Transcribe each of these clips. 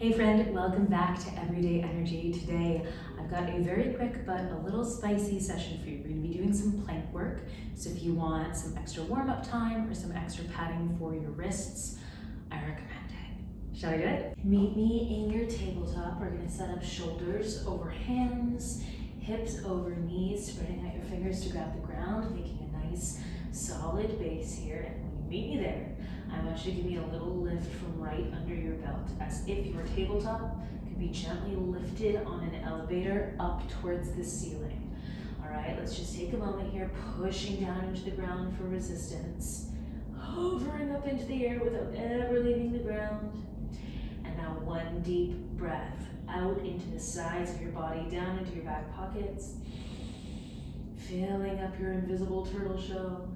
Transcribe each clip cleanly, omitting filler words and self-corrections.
Hey friend, welcome back to Everyday Energy. Today I've got a very quick but a little spicy session for you. We're going to be doing some plank work. So if you want some extra warm-up time or some extra padding for your wrists, I recommend it. Shall I do it? Meet me in your tabletop. We're going to set up shoulders over hands, hips over knees, spreading out your fingers to grab the ground, making a nice solid base here. And when you meet me there, I want you to give me a little lift from right under your belt, as if your tabletop could be gently lifted on an elevator up towards the ceiling. All right, let's just take a moment here, pushing down into the ground for resistance, hovering up into the air without ever leaving the ground. And now one deep breath out into the sides of your body, down into your back pockets, filling up your invisible turtle shell.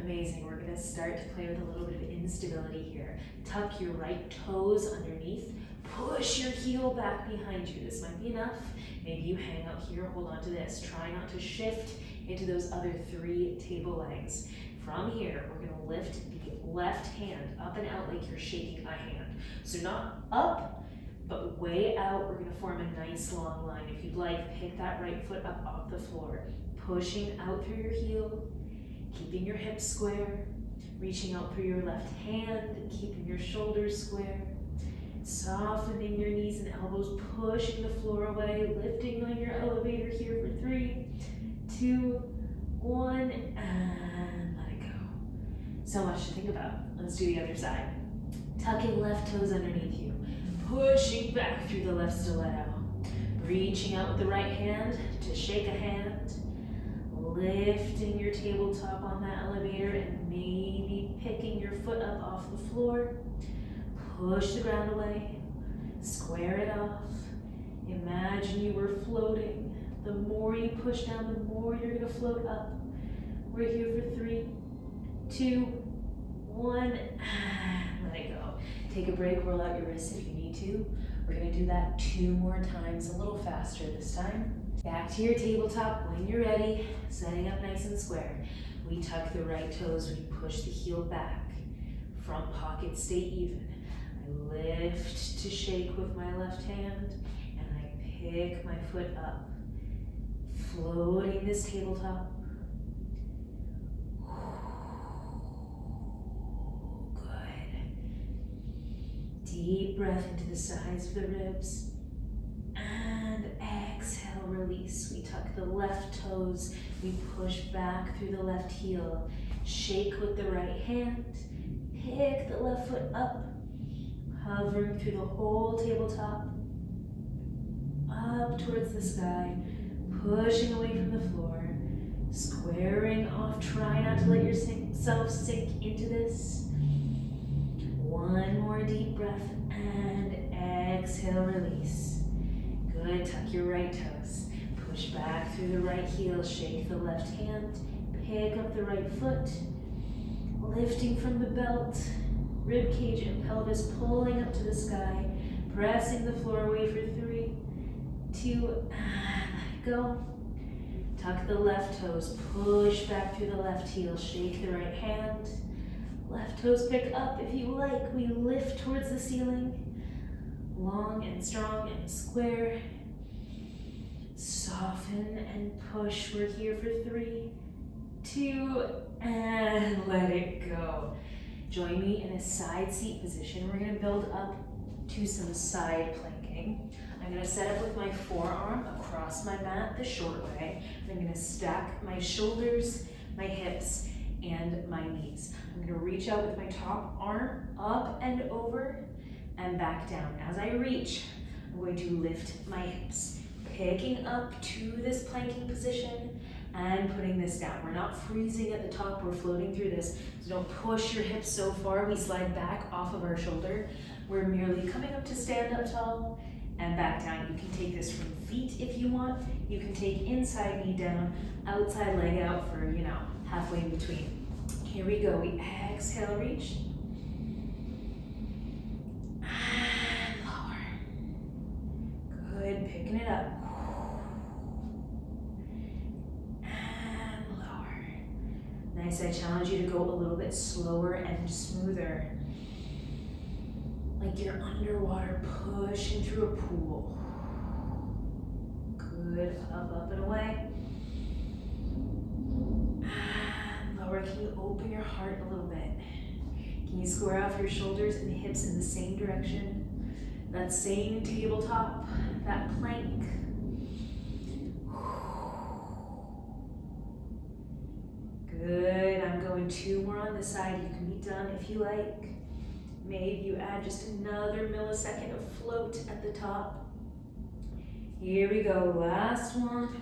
Amazing. We're going to start to play with a little bit of instability here. Tuck your right toes underneath. Push your heel back behind you. This might be enough. Maybe you hang out here, hold on to this. Try not to shift into those other 3 table legs. From here, we're going to lift the left hand up and out like you're shaking a hand. So not up, but way out. We're going to form a nice long line. If you'd like, pick that right foot up off the floor. Pushing out through your heel. Keeping your hips square, reaching out through your left hand, keeping your shoulders square, softening your knees and elbows, pushing the floor away, lifting on your elevator here for 3, 2, 1, and let it go. So much to think about. Let's do the other side. Tucking left toes underneath you, pushing back through the left stiletto, reaching out with the right hand to shake a hand, lifting your tabletop on that elevator and maybe picking your foot up off the floor. Push the ground away, square it off. Imagine you were floating. The more you push down, the more you're going to float up. We're here for 3, 2, 1, and let it go. Take a break, roll out your wrists if you need to. We're going to do that 2 more times, a little faster this time. Back to your tabletop when you're ready, setting up nice and square. We tuck the right toes, we push the heel back. Front pocket stay even. I lift to shake with my left hand, and I pick my foot up, floating this tabletop. Good. Deep breath into the sides of the ribs. And exhale, release. We tuck the left toes. We push back through the left heel. Shake with the right hand. Pick the left foot up. Hovering through the whole tabletop. Up towards the sky. Pushing away from the floor. Squaring off. Try not to let yourself sink into this. One more deep breath. And exhale, release. Good, tuck your right toes. Push back through the right heel, shake the left hand, pick up the right foot, lifting from the belt, rib cage and pelvis pulling up to the sky, pressing the floor away for 3, 2, and let it go. Tuck the left toes, push back through the left heel, shake the right hand, left toes pick up if you like. We lift towards the ceiling. Long and strong and square. Soften and push. We're here for 3, 2, and let it go. Join me in a side seat position. We're going to build up to some side planking. I'm going to set up with my forearm across my mat the short way. I'm going to stack my shoulders, my hips, and my knees. I'm going to reach out with my top arm up and over and back down. As I reach, I'm going to lift my hips, picking up to this planking position and putting this down. We're not freezing at the top, we're floating through this. So don't push your hips so far, we slide back off of our shoulder. We're merely coming up to stand up tall and back down. You can take this from feet if you want. You can take inside knee down, outside leg out for, halfway in between. Here we go, we exhale, reach. Good, picking it up. And lower. Nice, I challenge you to go a little bit slower and smoother. like you're underwater pushing through a pool. Good, up and away. And lower, can you open your heart a little bit? Can you square off your shoulders and hips in the same direction? That same tabletop, that plank. Good, I'm going 2 more on this side. You can be done if you like. Maybe you add just another millisecond of float at the top. Here we go, last one.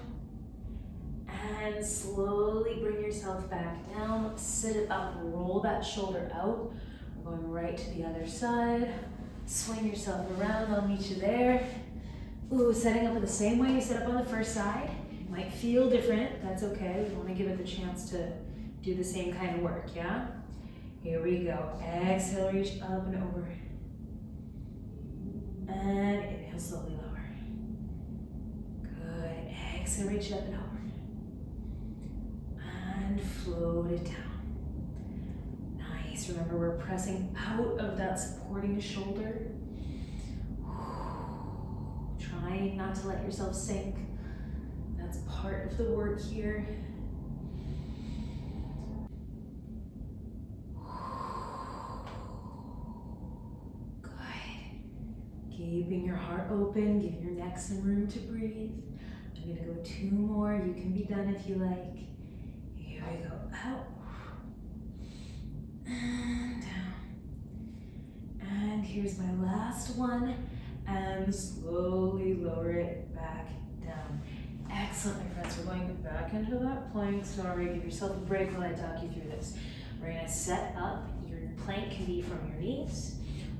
And slowly bring yourself back down. Sit it up, roll that shoulder out. We're going right to the other side. Swing yourself around, I'll meet you there. Ooh, setting up in the same way you set up on the first side. It might feel different, that's okay. We want to give it the chance to do the same kind of work, yeah? Here we go. Exhale, reach up and over. And inhale, slowly lower. Good. Exhale, reach up and over. And float it down. Nice. Remember, we're pressing out of that supporting shoulder. Trying not to let yourself sink. That's part of the work here. Keeping your heart open, give your neck some room to breathe. I'm gonna go 2 more. You can be done if you like. Here we go, out. And down. And here's my last one. And slowly lower it back down. Excellent, my friends. We're going back into that plank. Sorry, give yourself a break while I talk you through this. We're gonna set up. Your plank can be from your knees,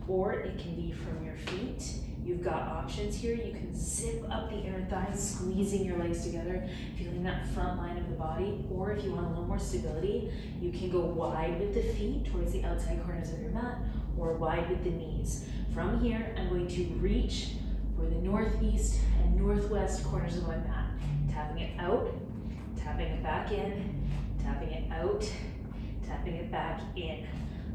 or it can be from your feet. You've got options here. You can zip up the inner thighs, squeezing your legs together, feeling that front line of the body. Or if you want a little more stability, you can go wide with the feet towards the outside corners of your mat, or wide with the knees. From here, I'm going to reach for the northeast and northwest corners of my mat. Tapping it out, tapping it back in, tapping it out, tapping it back in.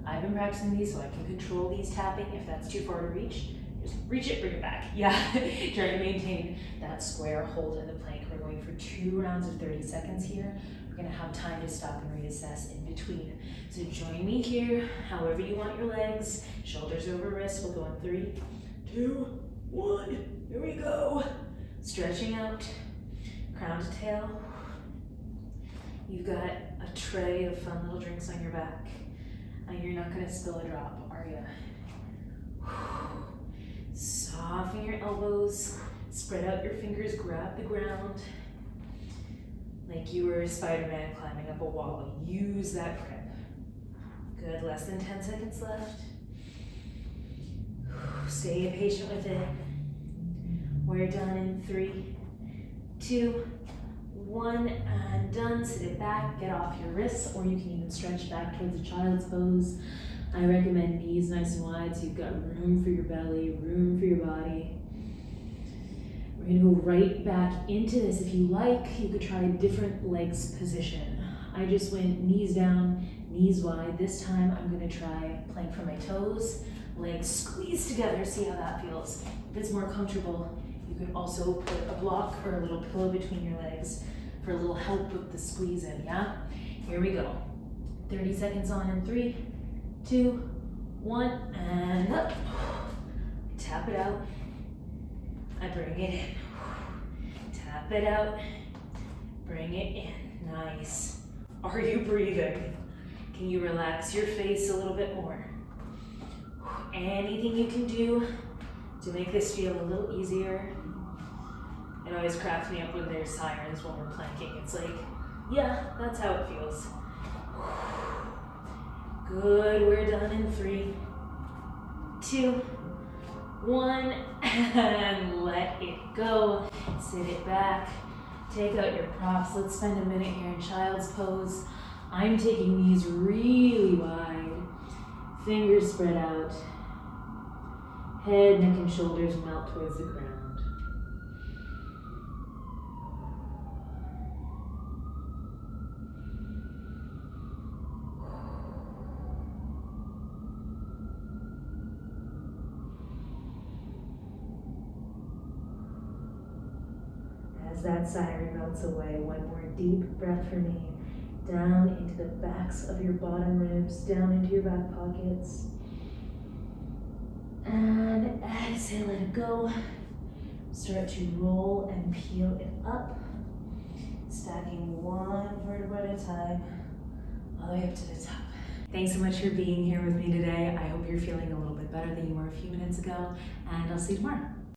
I've been practicing these so I can control these tapping. If that's too far to reach, just reach it, bring it back. Yeah, trying to maintain that square hold in the plank. We're going for 2 rounds of 30 seconds here. We're gonna have time to stop and reassess in between. So join me here, however you want your legs. Shoulders over wrists, we'll go in 3, 2, 1, here we go. Stretching out, crown to tail. You've got a tray of fun little drinks on your back. You're not gonna spill a drop, are you? Soften your elbows, spread out your fingers, grab the ground. Like you were Spider-Man climbing up a wall. Use that grip. Good, less than 10 seconds left. Stay patient with it. We're done in 3, 2, 1, and done. Sit it back, get off your wrists, or you can even stretch back towards a child's pose. I recommend knees nice and wide so you've got room for your belly, room for your body. We're gonna go right back into this. If you like, you could try a different legs position. I just went knees down, knees wide. This time I'm gonna try plank from my toes, legs squeezed together, see how that feels. If it's more comfortable, you can also put a block or a little pillow between your legs for a little help with the squeeze in, yeah? Here we go. 30 seconds on in 3, 2, 1, and up. Tap it out. I bring it in. Tap it out. Bring it in. Nice. Are you breathing? Can you relax your face a little bit more? Anything you can do to make this feel a little easier. It always cracks me up when there's sirens when we're planking. It's like, yeah, that's how it feels. Good, we're done in 3, 2, 1, and let it go. Sit it back, take out your props. Let's spend a minute here in child's pose. I'm taking these really wide, fingers spread out, head, neck, and shoulders melt towards the ground. as that siren melts away, one more deep breath for me. Down into the backs of your bottom ribs, down into your back pockets. And exhale, let it go. Start to roll and peel it up. Stacking one vertebra at a time, all the way up to the top. Thanks so much for being here with me today. I hope you're feeling a little bit better than you were a few minutes ago, and I'll see you tomorrow.